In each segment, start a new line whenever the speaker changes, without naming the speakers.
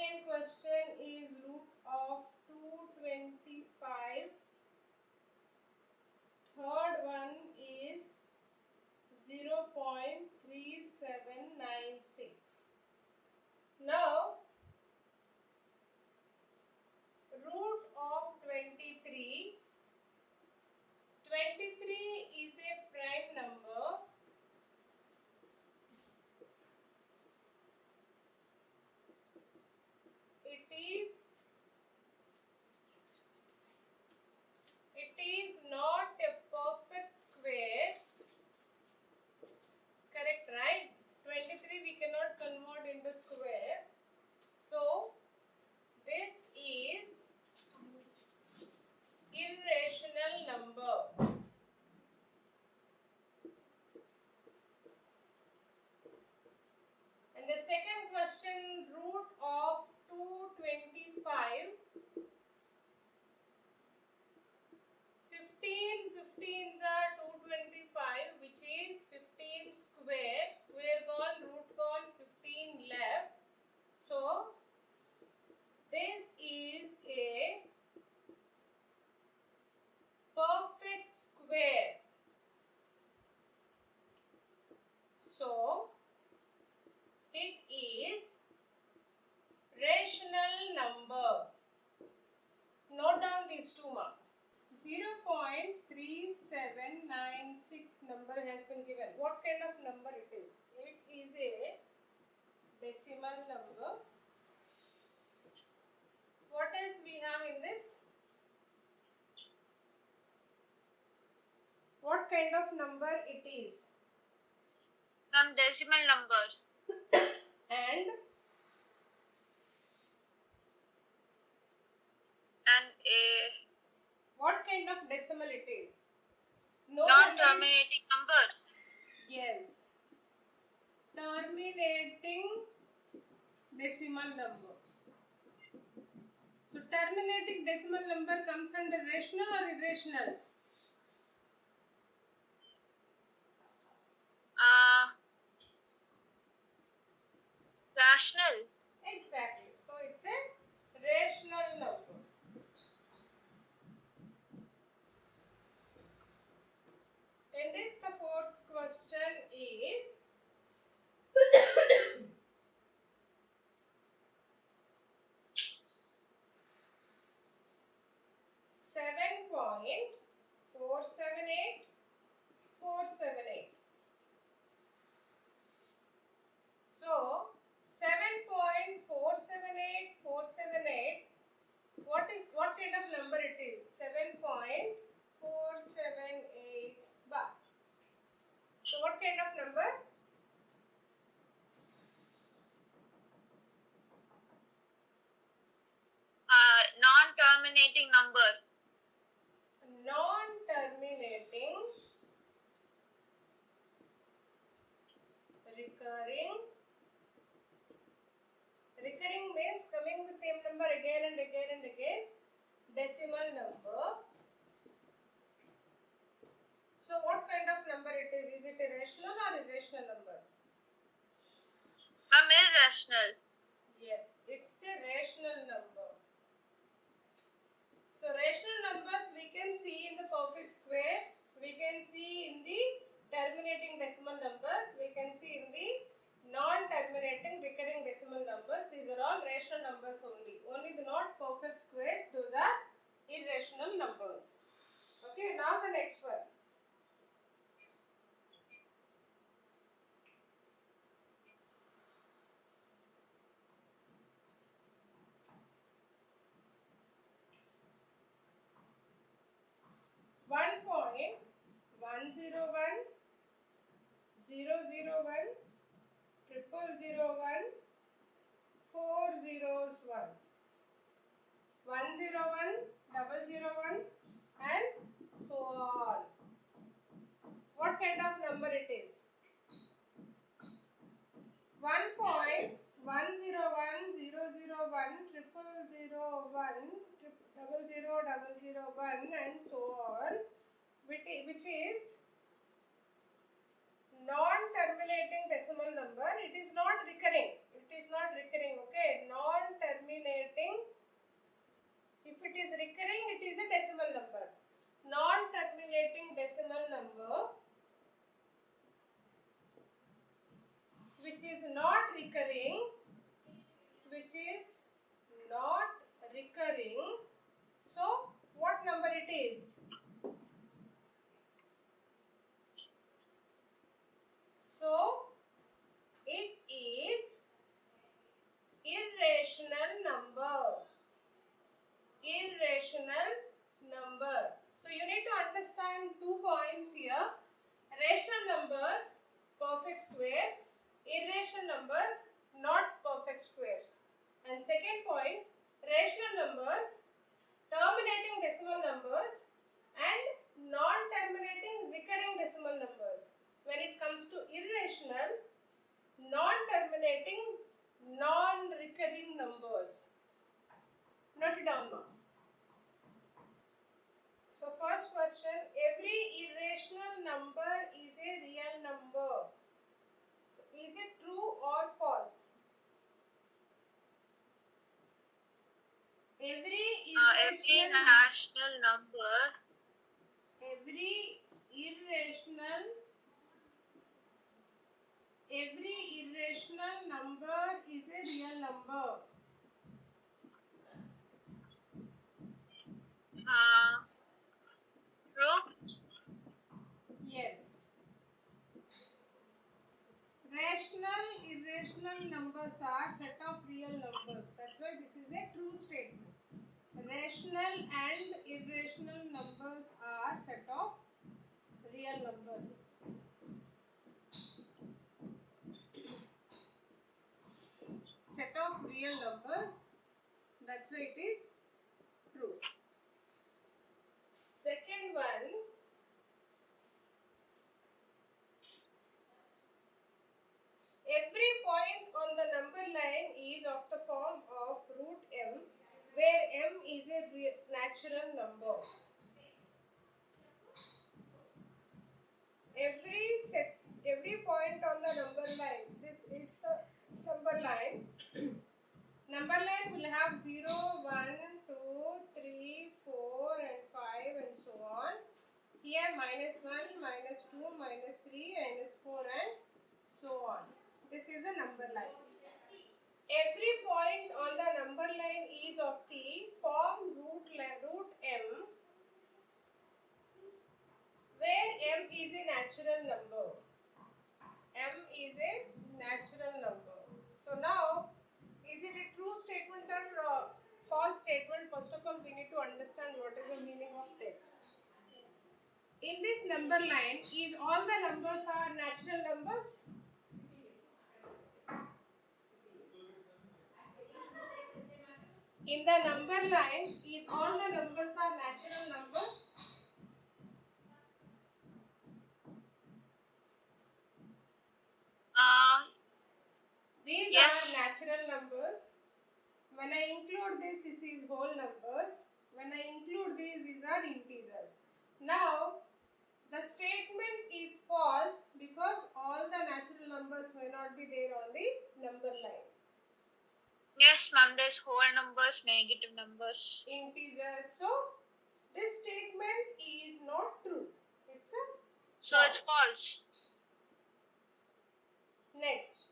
second question is root of 225. Third one is 0.3796. Now, root of 23. 23 is a prime number. It is not a perfect square. Correct, right? 23 we cannot convert into square. So, this is irrational number. And the second question, root of 225. 15s are 225, which is 15 square. Square gone, root gone, 15 left. So, this is a perfect square. So, it is rational number. Note down these two marks. 0.3796 number has been given. What kind of number it is? It is a decimal number. What else we have in this? What kind of number it is?
From decimal number.
And
A
what kind of decimal it is? No
non-terminating number.
Yes. Terminating decimal number. So, terminating decimal number comes under rational or irrational?
Rational.
Exactly. So, it's a rational number. And this, the fourth question is 7.478478. So, 7.478478. What kind of number it is? 7.478 bar. So, what kind of number?
Non-terminating number.
Non-terminating recurring means coming the same number again and again and again, decimal number. So what kind of number it is? Is it a rational or irrational number?
Irrational.
Yeah, it's a rational number. So rational numbers we can see in the perfect squares, we can see in the terminating decimal numbers, we can see in the non-terminating recurring decimal numbers. These are all rational numbers only. Only the not perfect squares, those are irrational numbers. Okay, now the next one. One point 101 001 0001 401 101 001 and so on. What kind of number it is? 1.101 001 001 00001 and so on, which is non-terminating decimal number. It is not recurring. Okay, non-terminating is not recurring, so what number it is? So it is irrational number. So you need to understand 2 points here. Rational numbers, perfect squares. Irrational numbers, not perfect squares. And second point, rational numbers, terminating decimal numbers and non-terminating recurring decimal numbers. When it comes to irrational, non-terminating, non-recurring numbers. Note it down now. So first question, every irrational number is a real number. So is it true or false? Every
Every rational number
irrational number is a real number.
true.
Yes. Rational, irrational numbers are set of real numbers. That's why this is a true statement. Rational and irrational numbers are set of real numbers. Set of real numbers. That's why it is true. Second one, every point on the number line is of the form of root m, where m is a natural number. Every point on the number line, this is the number line. Number line will have 0, 1, 2, 3, 4 and 5 and so on. Here -1, -2, -3, -4 and so on. This is a number line. Every point on the number line is of the form root m, where m is a natural number. M is a natural number. So now, is it a true statement or false statement? First of all, we need to understand what is the meaning of this. In this number line, is all the numbers are natural numbers? In the number line, is all the numbers are natural numbers? These
Yes.
are natural numbers. When I include this is whole numbers. When I include these are integers. Now, the statement is false because all the natural numbers may not be there on the number line.
Yes, ma'am. There's whole numbers, negative numbers.
Integers. So, this statement is not true. It's a
So it's false.
Next.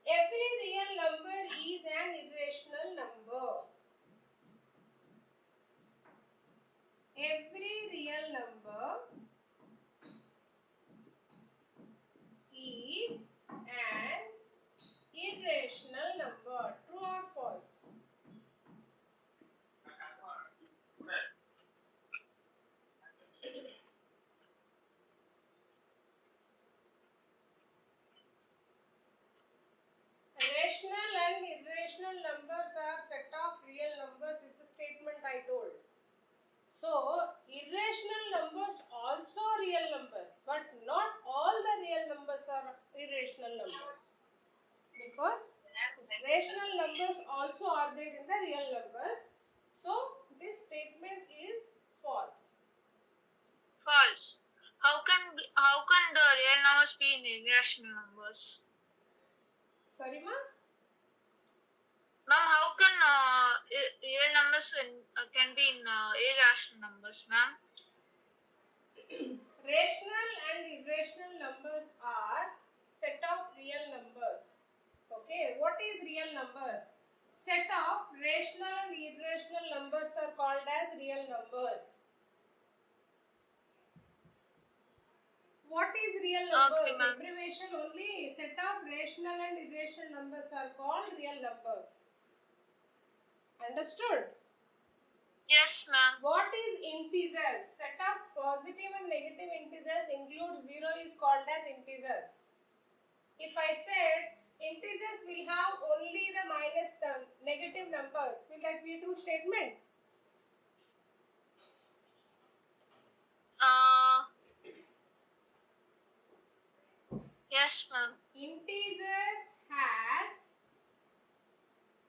Every real number is an irrational number. Every real number is an irrational number. True or false? Rational and irrational numbers are set of real numbers is the statement I told. So, irrational numbers also real numbers, but not all the real numbers are irrational numbers. Because rational numbers also are there in the real numbers. So, this statement is false.
False. How can the real numbers be in irrational numbers?
Sorry, ma?
Ma'am, how can real numbers can be in irrational numbers, ma'am?
Rational and irrational numbers are set of real numbers. Okay, what is real numbers? Set of rational and irrational numbers are called as real numbers. What is real numbers?
Okay, ma'am.
Abbreviation only. Set of rational and irrational numbers are called real numbers. Understood?
Yes, ma'am.
What is integers? Set of positive and negative integers include 0 is called as integers. If I said integers will have only the minus term, negative numbers, will that be a true statement?
Yes, ma'am.
Integers has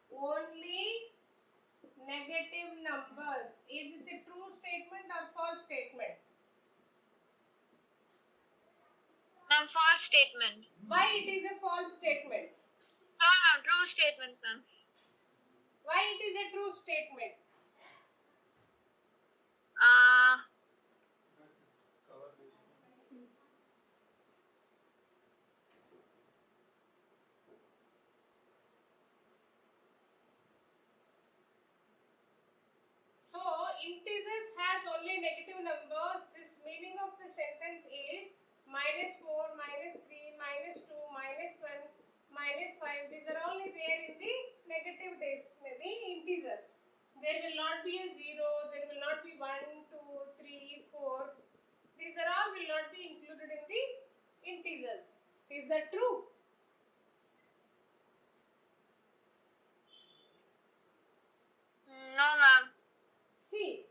only negative numbers. Is this a true statement or false statement?
Ma'am, false statement.
Why it is a false statement?
No, ma'am, true statement, ma'am.
Why it is a true statement? So integers has only negative numbers. This meaning of the sentence is -4, -3, -2, -1, -5. These are only there in the negative the integers. There will not be a 0. There will not be 1, 2, 3, 4. These are all will not be included in the integers. Is that true?
No, ma'am.
See,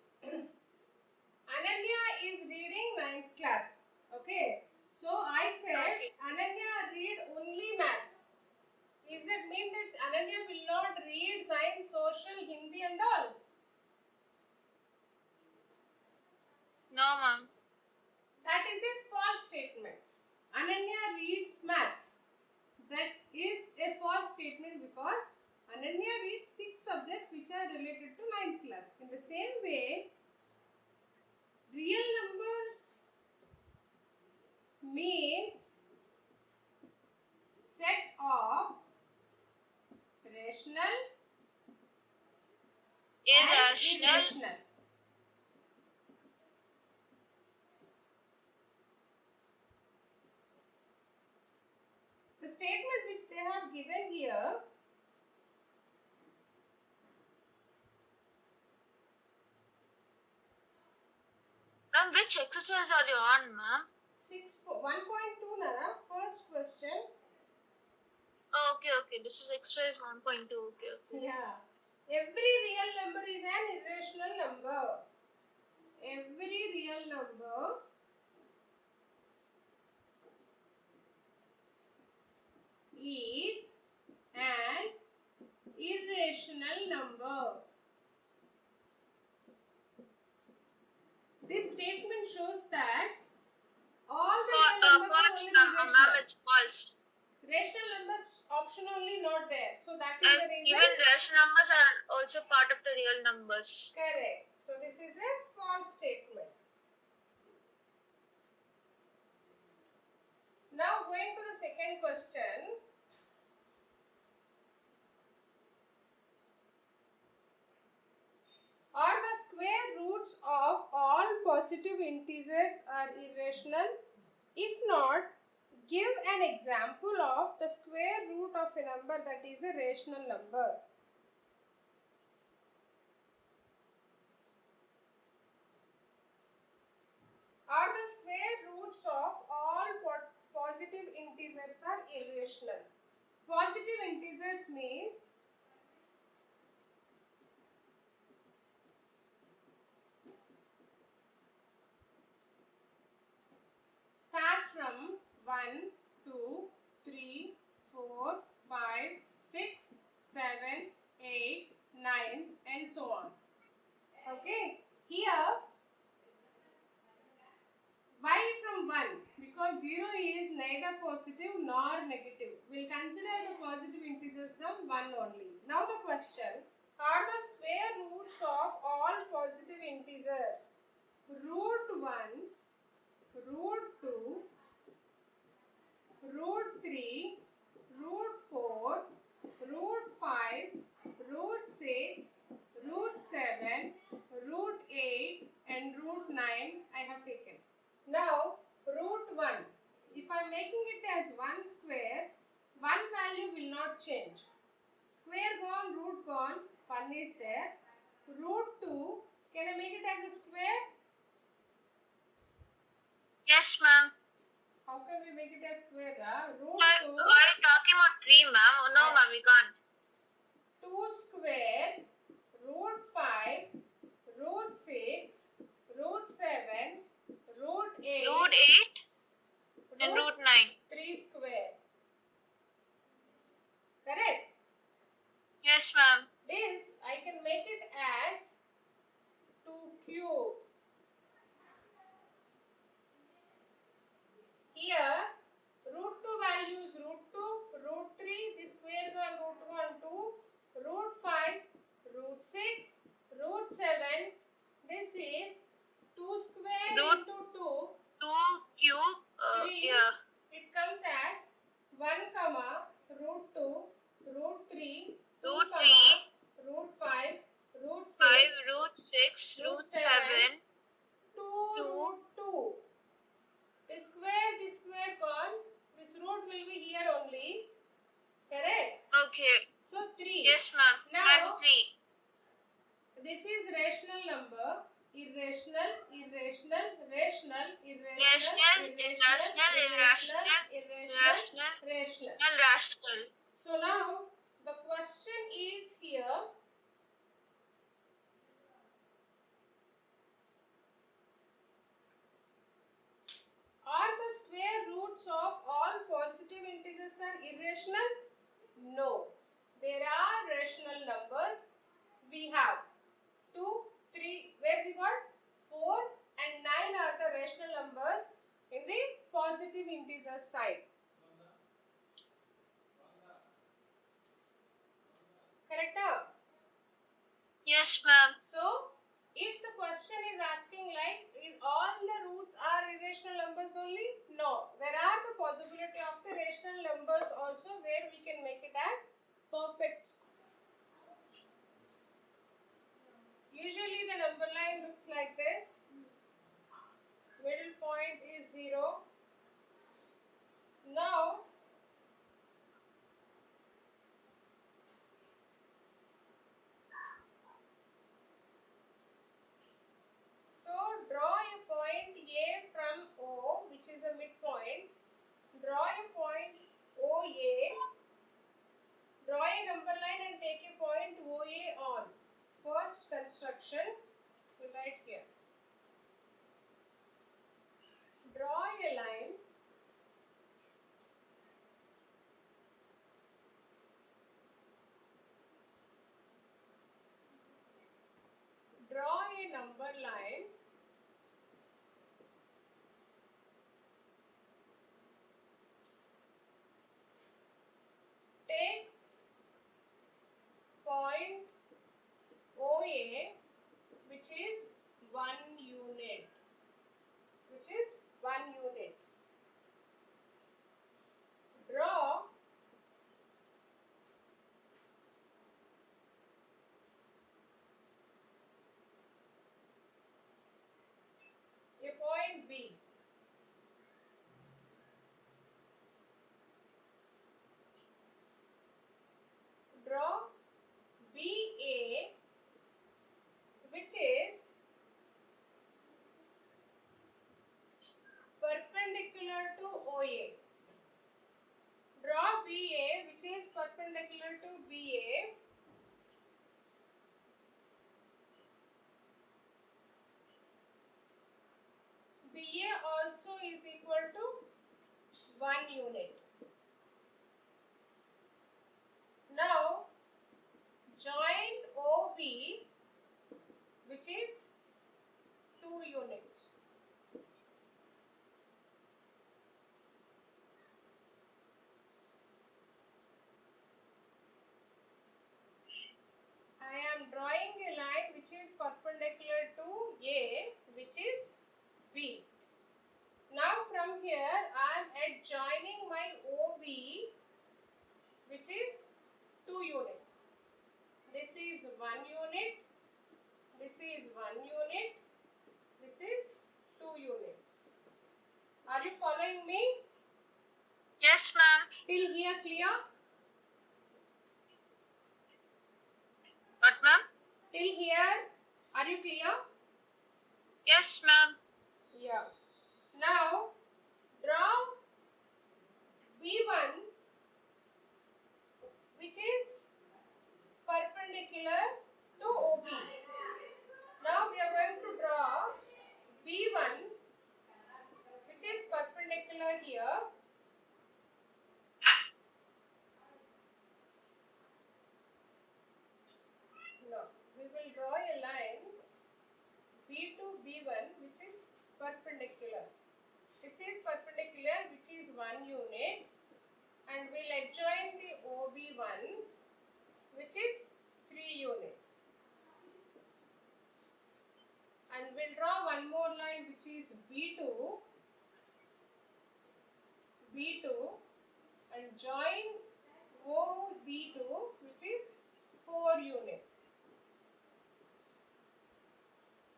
Ananya is reading 9th class. Okay. So I said
Okay.
Ananya read only maths. Is that mean that Ananya will not read science, social, Hindi and all?
No, ma'am.
That is a false statement. Ananya reads maths. That is a false statement because Ananya reads 6 subjects which are related to 9th class. In the same way, real numbers means set of rational and irrational. The statement which they have given here
Ma'am, which exercise are you on, ma'am?
1.2 Nana, first question.
Oh, okay. This is exercise 1.2. Okay.
Yeah. Every real number is an irrational number. Every real number is an irrational number. This statement shows that all the real numbers are
False,
only
ma'am. Ma'am,
irrational.
it's false.
Rational numbers option only not there. So that is the reason.
Even rational numbers are also part of the real numbers.
Correct. So this is a false statement. Now going to the second question. Are the square roots of all positive integers are irrational? If not, give an example of the square root of a number that is a rational number. Are the square roots of all positive integers are irrational? Positive integers means starts from 1, 2, 3, 4, 5, 6, 7, 8, 9 and so on. Okay. Here, why from 1? Because 0 is neither positive nor negative. We'll consider the positive integers from 1 only. Now the question, are the square roots of all positive integers root 1 root 2, root 3, root 4, root 5, root 6, root 7, root 8 and root 9 I have taken. Now root 1. If I am making it as 1 square, one value will not change. Square gone, root gone, 1 is there. Root 2, can I make it as a square?
Yes, ma'am.
How can we make it as square? Root
Are
2,
you talking about 3, ma'am? Oh, no, ma'am, we can't.
2 square, root 5, root 6, root 7, root 8,
Root 8 and root 9.
3 square. Correct?
Yes, ma'am.
This I can make it as 2 cube. Here root 2 values root 2, root 3, this square gone, root 2, root 5, root 6, root 7. This is 2 square
Root
into 2.
2 cube.
3.
Yeah.
It comes as 1 comma root 2, root 3, 2
Root
comma root 5, root 6,
5, root 6,
root
root 7.
2
2.
root 2. This square gone. This root will be here only. Correct?
Okay.
So 3.
Yes, ma'am.
Now,
And 3.
this is rational number. Irrational, irrational, rational, irrational,
Rational,
irrational,
irrational,
irrational,
irrational,
rational.
and rational.
So now, the question is here. Are the square roots of all positive integers are irrational? No. There are rational numbers. We have 2, 3, where we got 4 and 9 are the rational numbers in the positive integer side. Correct?
Yes, ma'am.
So, if the question is asking like, is all the roots are irrational numbers only? No. There are the possibility of the rational numbers also where we can make it as perfect. Usually the number line looks like this. Middle point is 0. Now, so draw a point A from O, which is a midpoint. Draw a point OA. Draw a number line and take a point OA on. First construction, we write here. Draw a line. Draw a number line. Take point OA, which is 1 unit. Which is 1 unit. Draw a point B. Draw BA, which is perpendicular to OA. Draw BA, which is perpendicular to BA. BA also is equal to 1 unit. Now, join OB, which is 2 units. I am drawing a line which is perpendicular to A, which is B. Till here clear?
What, ma'am?
Till here, are you clear?
Yes, ma'am.
Yeah. Now, draw B1 which is perpendicular to OB. Now we are going to draw B1 which is perpendicular here. No, we will draw a line B to B1 which is perpendicular. This is perpendicular which is 1 unit, and we'll adjoin the OB1 which is 3 units. And we'll draw one more line which is B2 and join OB2 which is 4 units.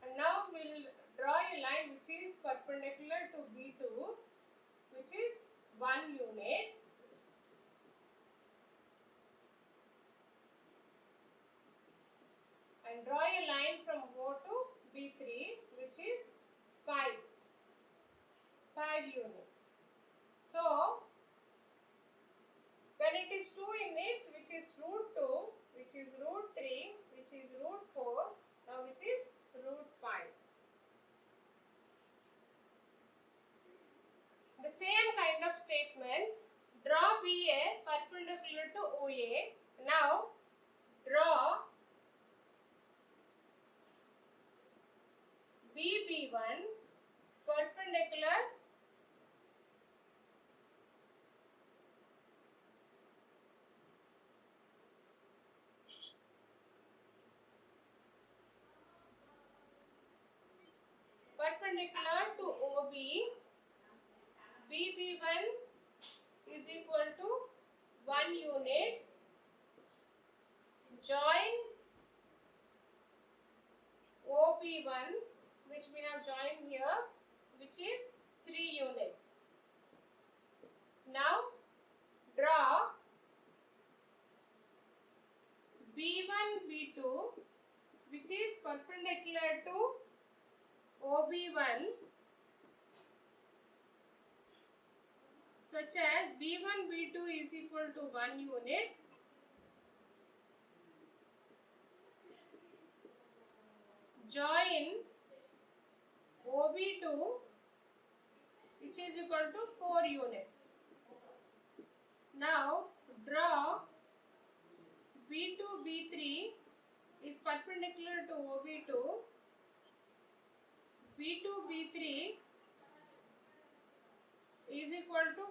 And now we'll draw a line which is perpendicular to B2 which is 1 unit. And draw a line from O to B3 which is 5 units. So, when it is 2 units, which is root 2, which is root 3, which is root 4, now which is root 5. The same kind of statements, draw BA perpendicular to OA. Now, draw BB1 perpendicular to OB. BB1 is equal to 1 unit. Join OB1 which we have joined here which is 3 units. Now draw B1 B2 which is perpendicular to OB1 such as B1 B2 is equal to 1 unit. Join OB2 which is equal to 4 units. Now draw B2 B3 is perpendicular to OB2. B2 B3 is equal to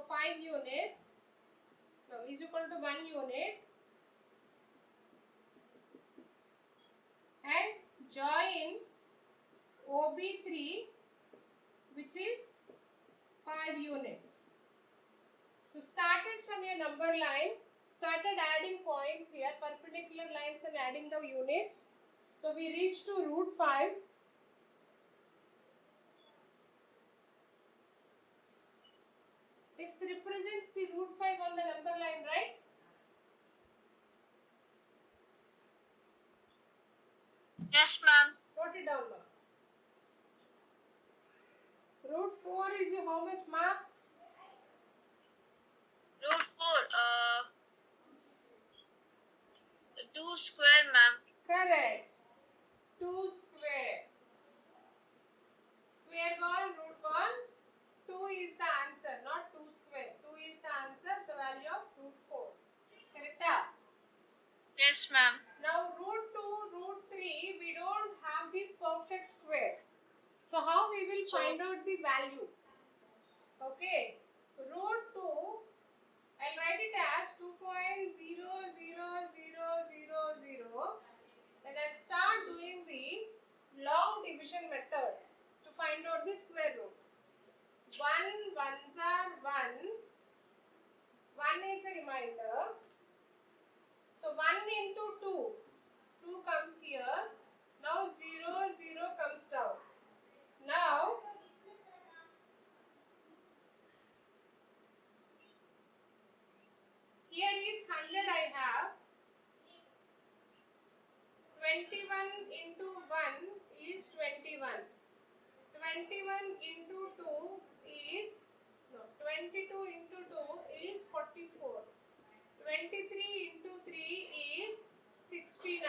5 units. No, is equal to 1 unit. And join OB3 which is 5 units. So started from your number line, started adding points here, perpendicular lines and adding the units. So we reached to root 5. This represents the root 5 on the number line, right?
Yes, ma'am.
Note it down now. Root 4 is how much, ma'am?
Root 4, 2 square, ma'am.
Correct. 2 square. Square gone, root gone. 2 is the answer, not 2 square. 2 is the answer, the value of root 4. Correct?
Yes, ma'am.
Now root 2, root 3, we don't have the perfect square. So how we will find out the value? Okay. Root 2, I'll write it as 2.00000. Then I'll start doing the long division method to find out the square root. 1 ones are 1. 1 is a remainder. So 1 into 2. 2 comes here. Now 0, 0 comes down. Now Here is 100 I have. 21 into 1 is 21. 21 into 2 is, no, 22 into 2 is 44. 23 into 3 is 69.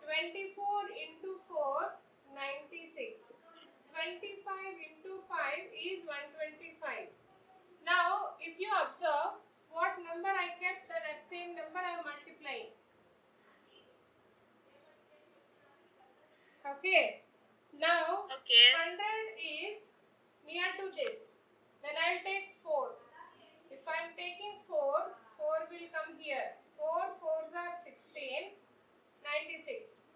24 into 4, 96. 25 into 5 is 125. Now, if you observe what number I kept, that same number I am multiplying. Okay. Now,
Okay.
100 is near to this. Then I'll take 4. If I am taking 4, 4 will come here. 4 4s are 16, 96.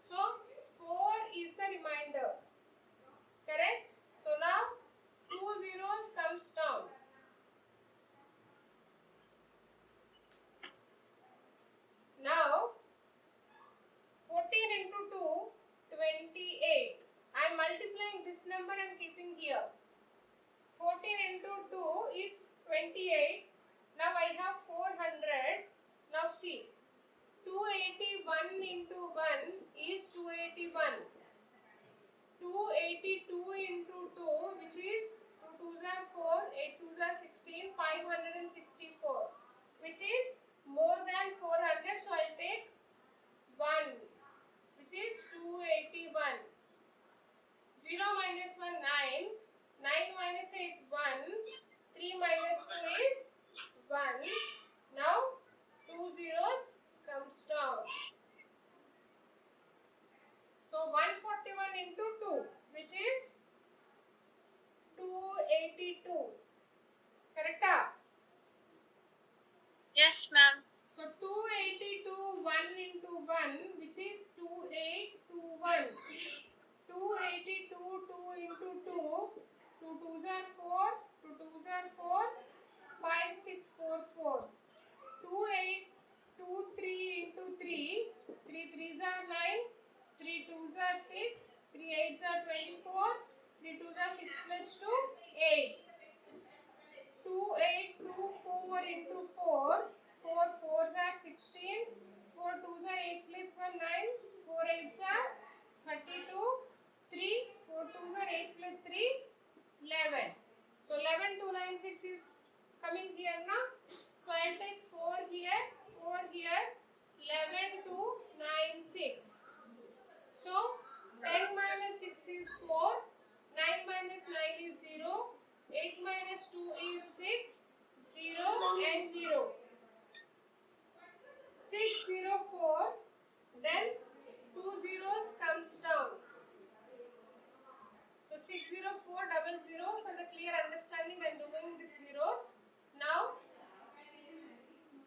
So, 4 is the remainder. Correct? So, now 2 zeros comes down. Now, 14 into 2, 28. I am multiplying this number and keeping here. 14 into 2 is 28. Now I have 400. Now see, 281 into 1 is 281. 282 into 2, which is 2 2s are 4, 8 2s are 16, 564, which is more than 400. So I'll take 1, which is 281. 0 minus 1, 9. 9 minus 8, 1. 3 minus 2 is 1. Now, 2 zeros comes down. So, 141 into 2, which is 282. Correct?
Yes, ma'am.
So, 282, 1 into 1, which is 2821. 282, 2 into 2, 2 2s are 4, 2 2s are 4, 5 6 4 4. 2 8, 2 3 into 3, 3 3s are 9, 3 2s are 6, 3 8s are 24, 3 2s are 6 plus 2, 8. 2 8, 2 4 into 4, 4 4s are 16, 4 2s are 8 plus 1, 9, 4 8s are 32, 3, 4 2s are 8 plus 3, 11. So 11296 is coming here now. So I'll take 4 here, 4 here, 11296. So 10 minus 6 is 4, 9 minus 9 is 0, 8 minus 2 is 6, 0 and 0. 604, then 2 zeros comes down. So 60400, for the clear understanding I am doing these zeros. Now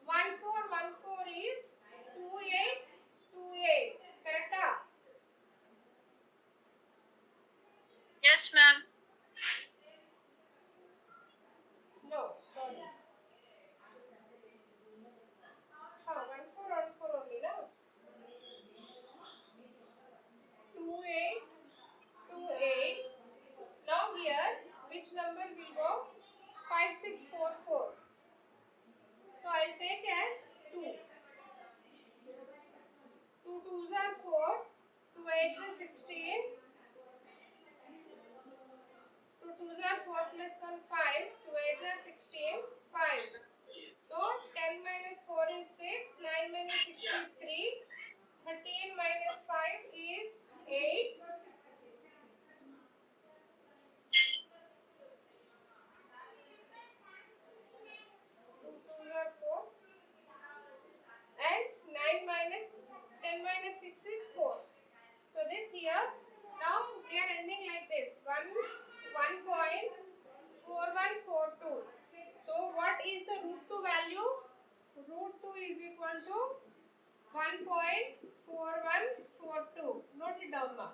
1414 is 2828. Correct?
Yes, ma'am.
No, sorry. 1414 only, no? 2828. Now here, which number will go? 5644. So I'll take as 2. 2 2s are 4, 2 8s are 16, 2 2s are 4 plus 1 5, 2 8s are 16, 5. So 10 minus 4 is 6, 9 minus 6 is 3, 13 minus 5 is 8. 2 2s are 4 and 9 minus 10 minus 6 is 4. So this here, now we are ending like this, 1.4142. So what is the root 2 value? Root 2 is equal to 1.4142. Note it down now.